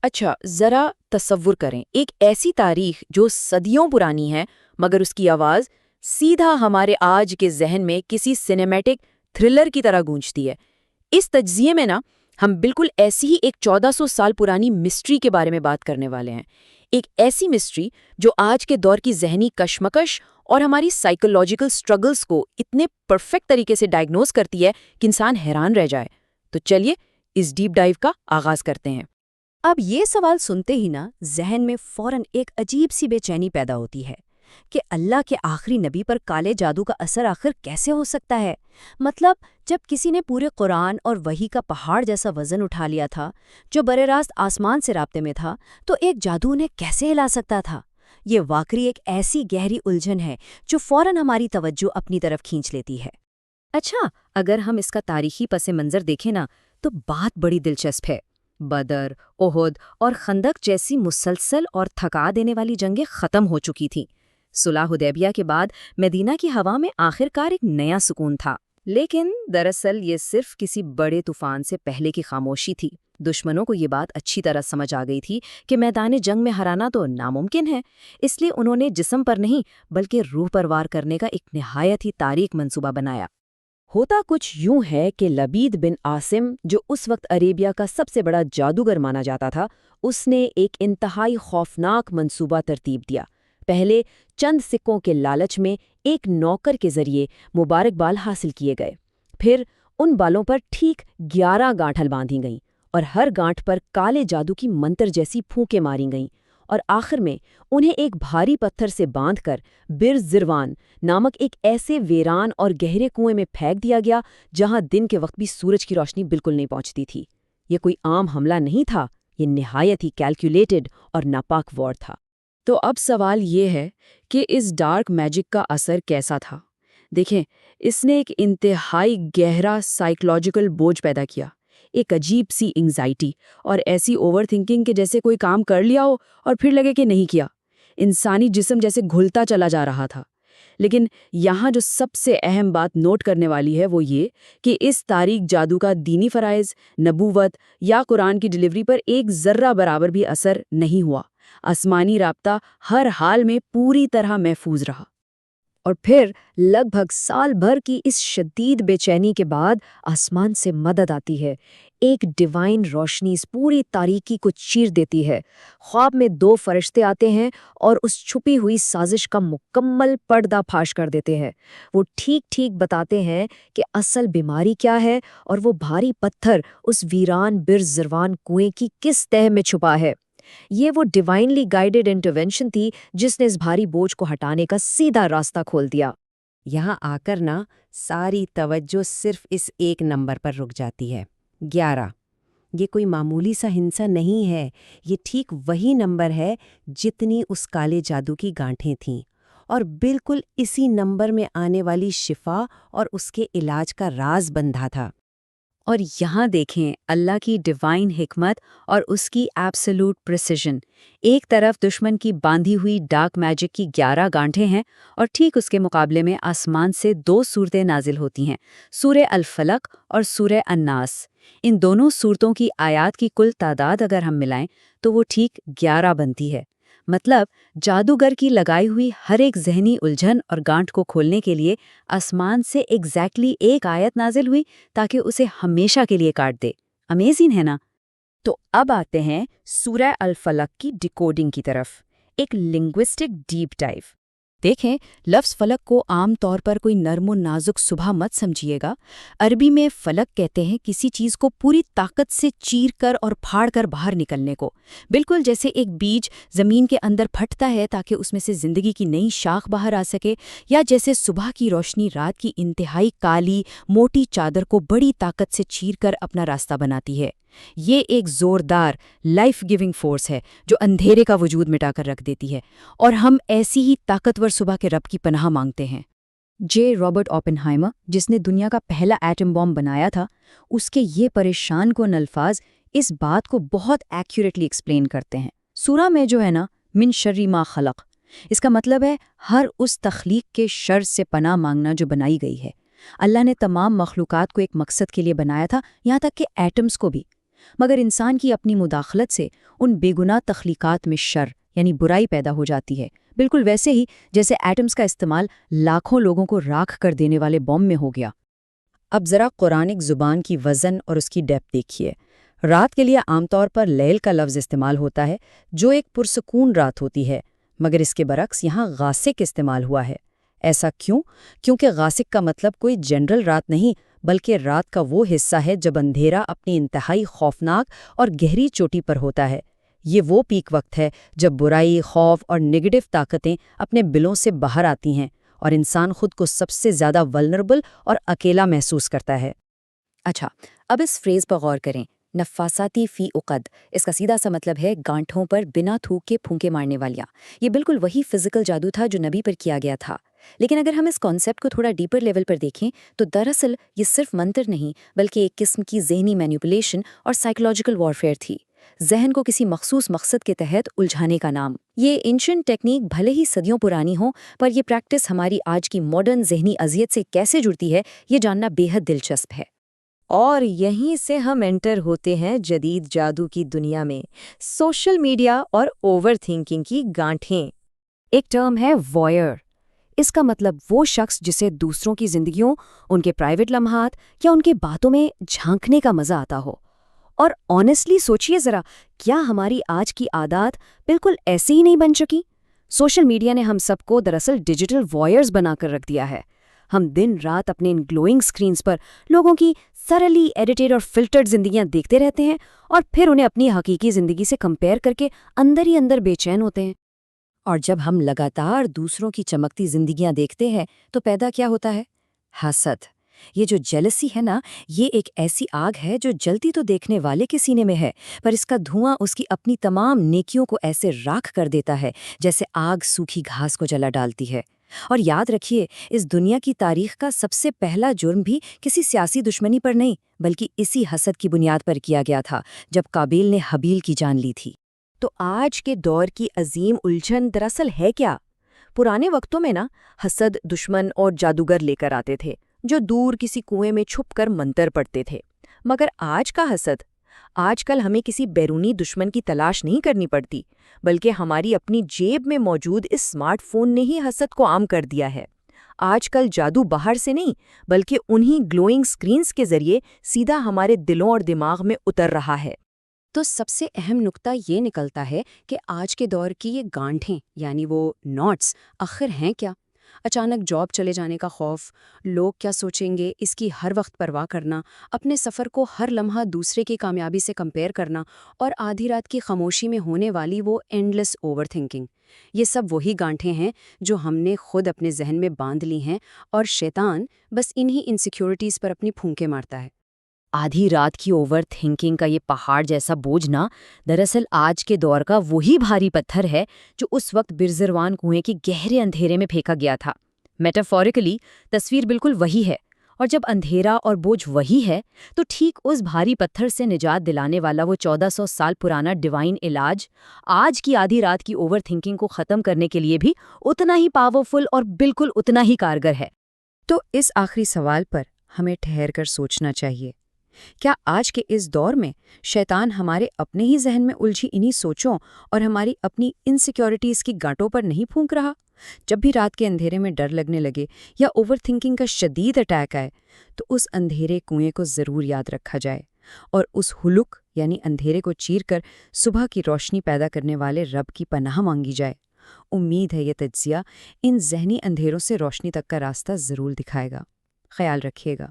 اچھا ذرا تصور کریں ایک ایسی تاریخ جو صدیوں پرانی ہے مگر اس کی آواز سیدھا ہمارے آج کے ذہن میں کسی سینیمیٹک تھرلر کی طرح گونجتی ہے۔ اس تجزیے میں نا ہم بالکل ایسی ہی ایک 1400 سال پرانی مسٹری کے بارے میں بات کرنے والے ہیں۔ ایک ایسی مسٹری جو آج کے دور کی ذہنی کشمکش اور ہماری سائیکولوجیکل سٹرگلز کو اتنے پرفیکٹ طریقے سے ڈائگنوز کرتی ہے کہ انسان حیران رہ جائے۔ تو چلیے اس ڈیپ ڈائیو کا آغاز کرتے ہیں۔ اب یہ سوال سنتے ہی نا ذہن میں فوراً ایک عجیب سی بے چینی پیدا ہوتی ہے کہ اللہ کے آخری نبی پر کالے جادو کا اثر آخر کیسے ہو سکتا ہے؟ مطلب جب کسی نے پورے قرآن اور وحی کا پہاڑ جیسا وزن اٹھا لیا تھا جو براہ راست آسمان سے رابطے میں تھا، تو ایک جادو انہیں کیسے ہلا سکتا تھا؟ یہ واقعی ایک ایسی گہری الجھن ہے جو فوراً ہماری توجہ اپنی طرف کھینچ لیتی ہے۔ اچھا، اگر ہم اس کا تاریخی پس منظر دیکھیں نا تو بات بڑی دلچسپ ہے۔ بدر، احد اور خندق جیسی مسلسل اور تھکا دینے والی جنگیں ختم ہو چکی تھیں۔ صلح حدیبیہ کے بعد مدینہ کی ہوا میں آخرکار ایک نیا سکون تھا، لیکن دراصل یہ صرف کسی بڑے طوفان سے پہلے کی خاموشی تھی۔ دشمنوں کو یہ بات اچھی طرح سمجھ آ گئی تھی کہ میدان جنگ میں ہرانا تو ناممکن ہے، اس لیے انہوں نے جسم پر نہیں بلکہ روح پر وار کرنے کا ایک نہایت ہی تاریک منصوبہ بنایا۔ ہوتا کچھ یوں ہے کہ لبید بن عاصم، جو اس وقت عربیہ کا سب سے بڑا جادوگر مانا جاتا تھا، اس نے ایک انتہائی خوفناک منصوبہ ترتیب دیا۔ پہلے چند سکوں کے لالچ میں ایک نوکر کے ذریعے مبارک بال حاصل کیے گئے، پھر ان بالوں پر ٹھیک 11 گانٹھل باندھی گئیں اور ہر گانٹھ پر کالے جادو کی منتر جیسی پھونکیں ماری گئیں، اور آخر میں انہیں ایک بھاری پتھر سے باندھ کر بر زروان نامک ایک ایسے ویران اور گہرے کنویں میں پھینک دیا گیا جہاں دن کے وقت بھی سورج کی روشنی بالکل نہیں پہنچتی تھی۔ یہ کوئی عام حملہ نہیں تھا، یہ نہایت ہی کیلکولیٹڈ اور ناپاک وار تھا۔ تو اب سوال یہ ہے کہ اس ڈارک میجک کا اثر کیسا تھا؟ دیکھیں، اس نے ایک انتہائی گہرا سائیکولوجیکل بوجھ پیدا کیا، ایک عجیب سی انگزائٹی اور ایسی اوور تھنکنگ کہ جیسے کوئی کام کر لیا ہو اور پھر لگے کہ نہیں کیا۔ انسانی جسم جیسے گھلتا چلا جا رہا تھا۔ لیکن یہاں جو سب سے اہم بات نوٹ کرنے والی ہے وہ یہ کہ اس تاریک جادو کا دینی فرائض، نبوت یا قرآن کی ڈلیوری پر ایک ذرہ برابر بھی اثر نہیں ہوا۔ آسمانی رابطہ ہر حال میں پوری طرح محفوظ رہا۔ اور پھر لگ بھگ سال بھر کی اس شدید بے چینی کے بعد آسمان سے مدد آتی ہے۔ ایک ڈیوائن روشنی اس پوری تاریکی کو چیر دیتی ہے۔ خواب میں 2 فرشتے آتے ہیں اور اس چھپی ہوئی سازش کا مکمل پردہ فاش کر دیتے ہیں۔ وہ ٹھیک ٹھیک بتاتے ہیں کہ اصل بیماری کیا ہے اور وہ بھاری پتھر اس ویران بر زروان کنویں کی کس تہہ میں چھپا ہے۔ یہ وہ ڈیوائنلی گائیڈڈ انٹرونشن تھی جس نے اس بھاری بوجھ کو ہٹانے کا سیدھا راستہ کھول دیا۔ یہاں آ کر نا ساری توجہ صرف اس ایک نمبر پر رک جاتی ہے، 11۔ یہ کوئی معمولی سا ہنسا نہیں ہے، یہ ٹھیک وہی نمبر ہے جتنی اس کالے جادو کی گانٹھیں تھیں، اور بالکل اسی نمبر میں آنے والی شفا اور اس کے علاج کا راز بندھا تھا۔ اور یہاں دیکھیں اللہ کی ڈیوائن حکمت اور اس کی ایبسولوٹ پریسیژن۔ ایک طرف دشمن کی باندھی ہوئی ڈارک میجک کی 11 گانٹھیں ہیں، اور ٹھیک اس کے مقابلے میں آسمان سے 2 صورتیں نازل ہوتی ہیں، سورہ الفلق اور سورہ الناس۔ ان دونوں صورتوں کی آیات کی کل تعداد اگر ہم ملائیں تو وہ ٹھیک 11 بنتی ہے۔ مطلب جادوگر کی لگائی ہوئی ہر ایک ذہنی الجھن اور گانٹھ کو کھولنے کے لیے آسمان سے ایگزیکٹلی ایک آیت نازل ہوئی تاکہ اسے ہمیشہ کے لیے کاٹ دے۔ امیزنگ ہے نا؟ تو اب آتے ہیں سورہ الفلق کی ڈیکوڈنگ کی طرف، ایک لنگوسٹک ڈیپ ڈائیو۔ دیکھیں، لفظ فلک کو عام طور پر کوئی نرم و نازک صبح مت سمجھیے گا۔ عربی میں فلک کہتے ہیں کسی چیز کو پوری طاقت سے چیر کر اور پھاڑ کر باہر نکلنے کو، بالکل جیسے ایک بیج زمین کے اندر پھٹتا ہے تاکہ اس میں سے زندگی کی نئی شاخ باہر آ سکے، یا جیسے صبح کی روشنی رات کی انتہائی کالی موٹی چادر کو بڑی طاقت سے چیر کر اپنا راستہ بناتی ہے۔ یہ ایک زوردار لائف گیونگ فورس ہے جو اندھیرے کا وجود مٹا کر رکھ دیتی ہے، اور ہم ایسی ہی طاقتور صبح کے رب کی پناہ مانگتے ہیں۔ رابرٹ اوپنہائمر، جس نے دنیا کا پہلا ایٹم بم بنایا تھا، اس کے یہ پریشان کن الفاظ اس بات کو بہت ایکوریٹلی ایکسپلین کرتے ہیں۔ سورہ میں جو ہے نا، من شر ما خلق، اس کا مطلب ہے ہر اس تخلیق کے شر سے پناہ مانگنا جو بنائی گئی ہے۔ اللہ نے تمام مخلوقات کو ایک مقصد کے لیے بنایا تھا، یہاں تک کہ ایٹمز کو بھی۔ مگر انسان کی اپنی مداخلت سے ان بے گناہ تخلیقات میں شر یعنی برائی پیدا ہو جاتی ہے، بالکل ویسے ہی جیسے ایٹمز کا استعمال لاکھوں لوگوں کو راکھ کر دینے والے بم میں ہو گیا۔ اب ذرا قرآنک زبان کی وزن اور اس کی ڈیپتھ دیکھیے۔ رات کے لیے عام طور پر لیل کا لفظ استعمال ہوتا ہے، جو ایک پرسکون رات ہوتی ہے، مگر اس کے برعکس یہاں غاسق استعمال ہوا ہے۔ ایسا کیوں؟ کیونکہ غاسق کا مطلب کوئی جنرل رات نہیں، بلکہ رات کا وہ حصہ ہے جب اندھیرا اپنی انتہائی خوفناک اور گہری چوٹی پر ہوتا ہے۔ یہ وہ پیک وقت ہے جب برائی، خوف اور نیگیٹو طاقتیں اپنے بلوں سے باہر آتی ہیں اور انسان خود کو سب سے زیادہ ولنریبل اور اکیلا محسوس کرتا ہے۔ اچھا، اب اس فریز پر غور کریں، نفاساتی فی عقد۔ اس کا سیدھا سا مطلب ہے گانٹھوں پر بنا تھوک کے پھونکے مارنے والیاں۔ یہ بالکل وہی فزیکل جادو تھا جو نبی پر کیا گیا تھا۔ لیکن اگر ہم اس کانسیپٹ کو تھوڑا ڈیپر لیول پر دیکھیں تو دراصل یہ صرف منتر نہیں بلکہ ایک قسم کی ذہنی مینیپولیشن اور سائیکولوجیکل وارفیئر تھی، ذہن کو کسی مخصوص مقصد کے تحت الجھانے کا نام۔ یہ اینشنٹ ٹیکنیک بھلے ہی صدیوں پرانی ہو، پر یہ پریکٹس ہماری آج کی ماڈرن ذہنی اذیت سے کیسے جڑتی ہے، یہ جاننا بے حد دلچسپ ہے۔ اور یہیں سے ہم انٹر ہوتے ہیں جدید جادو کی دنیا میں، سوشل میڈیا اور اوور تھنکنگ کی گانٹھیں۔ ایک ٹرم ہے وائر۔ اس کا مطلب وہ شخص جسے دوسروں کی زندگیوں، ان کے پرائیویٹ لمحات یا ان کے باتوں میں جھانکنے کا مزہ آتا ہو۔ اور آنیسٹلی سوچئے ذرا، کیا ہماری آج کی عادات بالکل ایسے ہی نہیں بن چکی؟ سوشل میڈیا نے ہم سب کو دراصل ڈیجیٹل وائرز بنا کر رکھ دیا ہے۔ ہم دن رات اپنے ان گلوئنگ سکرینز پر لوگوں کی سرلی ایڈیٹڈ اور فلٹرڈ زندگیاں دیکھتے رہتے ہیں اور پھر انہیں اپنی حقیقی زندگی سے کمپیئر کر کے اندر ہی اندر بے چین ہوتے ہیں۔ اور جب ہم لگاتار دوسروں کی چمکتی زندگیاں دیکھتے ہیں تو پیدا کیا ہوتا ہے؟ حسد۔ یہ جو جیلسی ہے نا، یہ ایک ایسی آگ ہے جو جلتی تو دیکھنے والے کے سینے میں ہے، پر اس کا دھواں اس کی اپنی تمام نیکیوں کو ایسے راکھ کر دیتا ہے جیسے آگ سوکھی گھاس کو جلا ڈالتی ہے۔ اور یاد رکھیے، اس دنیا کی تاریخ کا سب سے پہلا جرم بھی کسی سیاسی دشمنی پر نہیں بلکہ اسی حسد کی بنیاد پر کیا گیا تھا جب قابیل نے حابیل کی جان لی تھی۔ تو آج کے دور کی عظیم الجھن دراصل ہے کیا؟ پرانے وقتوں میں حسد دشمن اور جادوگر لے کر آتے تھے جو دور کسی کنویں میں چھپ کر منتر پڑھتے تھے، مگر آج کا حسد، آج کل ہمیں کسی بیرونی دشمن کی تلاش نہیں کرنی پڑتی، بلکہ ہماری اپنی جیب میں موجود اس اسمارٹ فون نے ہی حسد کو عام کر دیا ہے۔ آج کل جادو باہر سے نہیں بلکہ انہی گلوئنگ سکرینز کے ذریعے سیدھا ہمارے دلوں اور دماغ میں اتر رہا ہے۔ تو سب سے اہم نقطہ یہ نکلتا ہے کہ آج کے دور کی یہ گانٹھیں یعنی وہ نوٹس آخر ہیں کیا؟ اچانک جاب چلے جانے کا خوف، لوگ کیا سوچیں گے اس کی ہر وقت پرواہ کرنا، اپنے سفر کو ہر لمحہ دوسرے کی کامیابی سے کمپیئر کرنا، اور آدھی رات کی خاموشی میں ہونے والی وہ اینڈلیس اوور تھنکنگ، یہ سب وہی گانٹھیں ہیں جو ہم نے خود اپنے ذہن میں باندھ لی ہیں، اور شیطان بس انہی انسیکیورٹیز پر اپنی پھونکے مارتا ہے۔ آدھی رات کی اوور تھنکنگ کا یہ پہاڑ جیسا بوجھ دراصل آج کے دور کا وہی بھاری پتھر ہے جو اس وقت برزروان کنویں کے گہرے اندھیرے میں پھینکا گیا تھا۔ میٹافوریکلی تصویر بالکل وہی ہے، اور جب اندھیرا اور بوجھ وہی ہے تو ٹھیک اس بھاری پتھر سے نجات دلانے والا وہ 1400 سال پرانا ڈیوائن علاج آج کی آدھی رات کی اوور تھنکنگ کو ختم کرنے کے لیے بھی اتنا ہی پاورفل اور بالکل اتنا ہی کارگر ہے۔ تو اس آخری سوال پر ہمیں ٹھہر کر سوچنا چاہیے، کیا آج کے اس دور میں شیطان ہمارے اپنے ہی ذہن میں الجھی انہی سوچوں اور ہماری اپنی انسیکیورٹیز کی گانٹوں پر نہیں پھونک رہا؟ جب بھی رات کے اندھیرے میں ڈر لگنے لگے یا اوور تھنکنگ کا شدید اٹیک آئے تو اس اندھیرے کنویں کو ضرور یاد رکھا جائے اور اس ہلک یعنی اندھیرے کو چیر کر صبح کی روشنی پیدا کرنے والے رب کی پناہ مانگی جائے۔ امید ہے یہ تجزیہ ان ذہنی اندھیروں سے روشنی تک کا راستہ ضرور دکھائے گا۔ خیال رکھیے گا۔